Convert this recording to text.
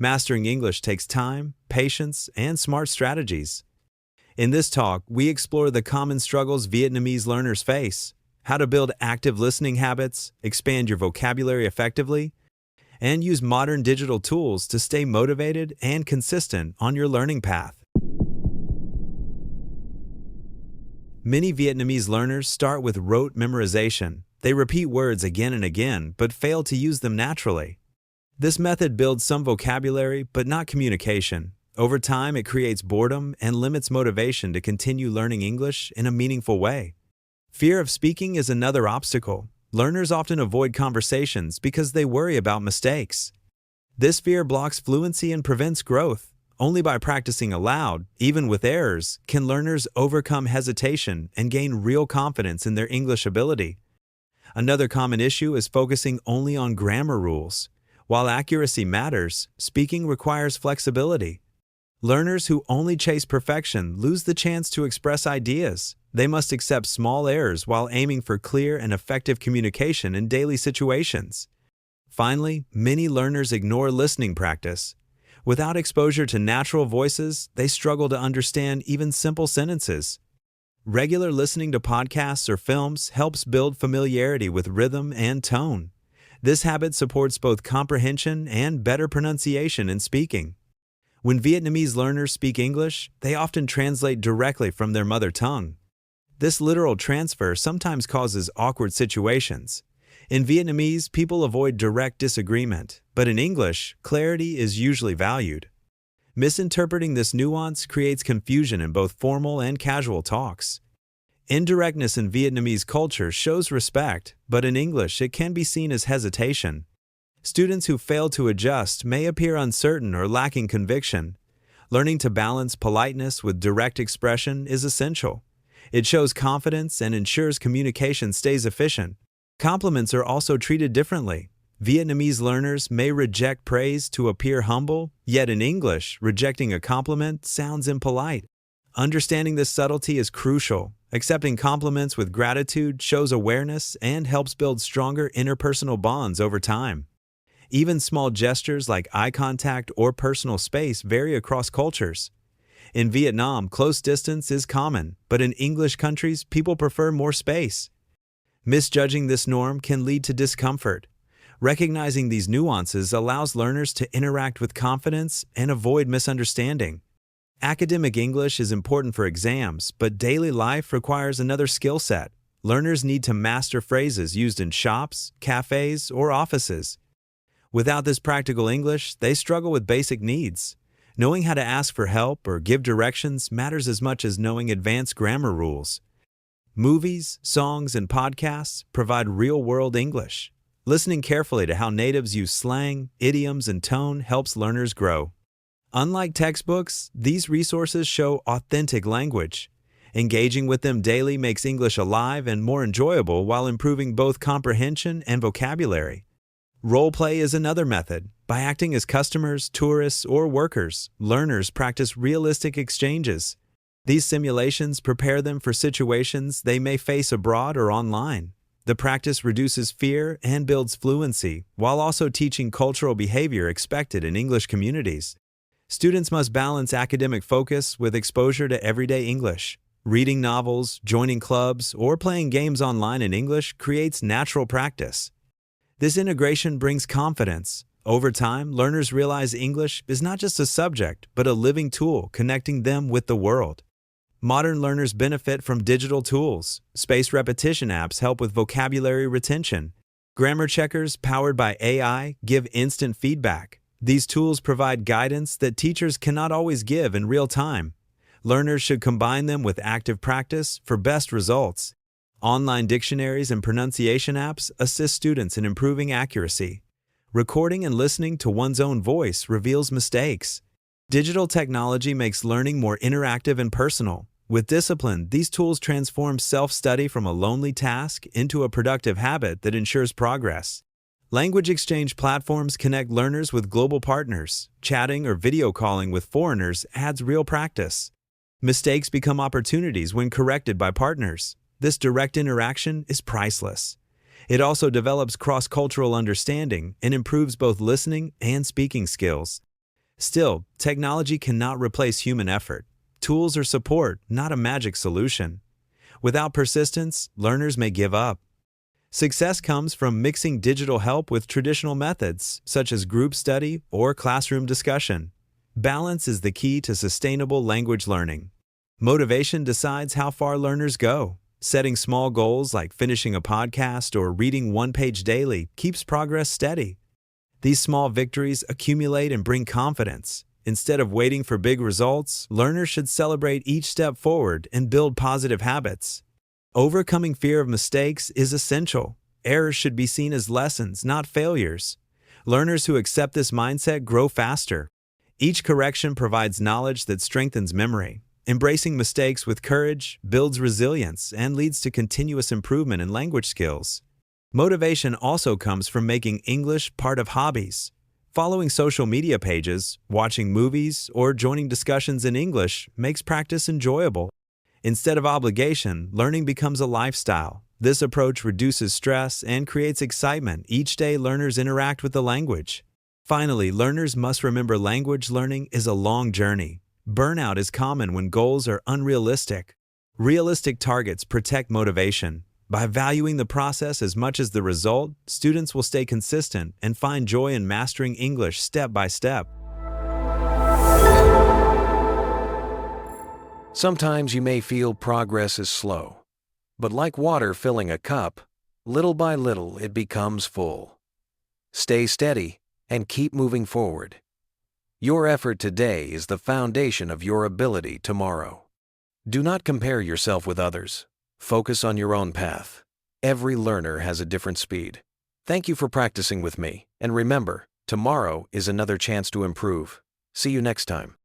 Mastering English takes time, patience, and smart strategies. In this talk, we explore the common struggles Vietnamese learners face, how to build active listening habits, expand your vocabulary effectively, and use modern digital tools to stay motivated and consistent on your learning path. Many Vietnamese learners start with rote memorization. They repeat words again and again, but fail to use them naturally. This method builds some vocabulary, but not communication. Over time, it creates boredom and limits motivation to continue learning English in a meaningful way. Fear of speaking is another obstacle. Learners often avoid conversations because they worry about mistakes. This fear blocks fluency and prevents growth. Only by practicing aloud, even with errors, can learners overcome hesitation and gain real confidence in their English ability. Another common issue is focusing only on grammar rules. While accuracy matters, speaking requires flexibility. Learners who only chase perfection lose the chance to express ideas. They must accept small errors while aiming for clear and effective communication in daily situations. Finally, many learners ignore listening practice. Without exposure to natural voices, they struggle to understand even simple sentences. Regular listening to podcasts or films helps build familiarity with rhythm and tone. This habit supports both comprehension and better pronunciation in speaking. When Vietnamese learners speak English, they often translate directly from their mother tongue. This literal transfer sometimes causes awkward situations. In Vietnamese, people avoid direct disagreement, but in English, clarity is usually valued. Misinterpreting this nuance creates confusion in both formal and casual talks. Indirectness in Vietnamese culture shows respect, but in English it can be seen as hesitation. Students who fail to adjust may appear uncertain or lacking conviction. Learning to balance politeness with direct expression is essential. It shows confidence and ensures communication stays efficient. Compliments are also treated differently. Vietnamese learners may reject praise to appear humble, yet in English, rejecting a compliment sounds impolite. Understanding this subtlety is crucial. Accepting compliments with gratitude shows awareness and helps build stronger interpersonal bonds over time. Even small gestures like eye contact or personal space vary across cultures. In Vietnam, close distance is common, but in English countries, people prefer more space. Misjudging this norm can lead to discomfort. Recognizing these nuances allows learners to interact with confidence and avoid misunderstanding. Academic English is important for exams, but daily life requires another skill set. Learners need to master phrases used in shops, cafes, or offices. Without this practical English, they struggle with basic needs. Knowing how to ask for help or give directions matters as much as knowing advanced grammar rules. Movies, songs, and podcasts provide real-world English. Listening carefully to how natives use slang, idioms, and tone helps learners grow. Unlike textbooks, these resources show authentic language. Engaging with them daily makes English alive and more enjoyable while improving both comprehension and vocabulary. Role play is another method. By acting as customers, tourists, or workers, learners practice realistic exchanges. These simulations prepare them for situations they may face abroad or online. The practice reduces fear and builds fluency, while also teaching cultural behavior expected in English communities. Students must balance academic focus with exposure to everyday English. Reading novels, joining clubs, or playing games online in English creates natural practice. This integration brings confidence. Over time, learners realize English is not just a subject, but a living tool connecting them with the world. Modern learners benefit from digital tools. Spaced repetition apps help with vocabulary retention. Grammar checkers powered by AI give instant feedback. These tools provide guidance that teachers cannot always give in real time. Learners should combine them with active practice for best results. Online dictionaries and pronunciation apps assist students in improving accuracy. Recording and listening to one's own voice reveals mistakes. Digital technology makes learning more interactive and personal. With discipline, these tools transform self-study from a lonely task into a productive habit that ensures progress. Language exchange platforms connect learners with global partners. Chatting or video calling with foreigners adds real practice. Mistakes become opportunities when corrected by partners. This direct interaction is priceless. It also develops cross-cultural understanding and improves both listening and speaking skills. Still, technology cannot replace human effort. Tools are support, not a magic solution. Without persistence, learners may give up. Success comes from mixing digital help with traditional methods, such as group study or classroom discussion. Balance is the key to sustainable language learning. Motivation decides how far learners go. Setting small goals like finishing a podcast or reading one page daily keeps progress steady. These small victories accumulate and bring confidence. Instead of waiting for big results, learners should celebrate each step forward and build positive habits. Overcoming fear of mistakes is essential. Errors should be seen as lessons, not failures. Learners who accept this mindset grow faster. Each correction provides knowledge that strengthens memory. Embracing mistakes with courage builds resilience and leads to continuous improvement in language skills. Motivation also comes from making English part of hobbies. Following social media pages, watching movies, or joining discussions in English makes practice enjoyable. Instead of obligation, learning becomes a lifestyle. This approach reduces stress and creates excitement each day learners interact with the language. Finally, learners must remember language learning is a long journey. Burnout is common when goals are unrealistic. Realistic targets protect motivation. By valuing the process as much as the result, students will stay consistent and find joy in mastering English step by step. Sometimes you may feel progress is slow, but like water filling a cup, little by little it becomes full. Stay steady and keep moving forward. Your effort today is the foundation of your ability tomorrow. Do not compare yourself with others. Focus on your own path. Every learner has a different speed. Thank you for practicing with me, and remember, tomorrow is another chance to improve. See you next time.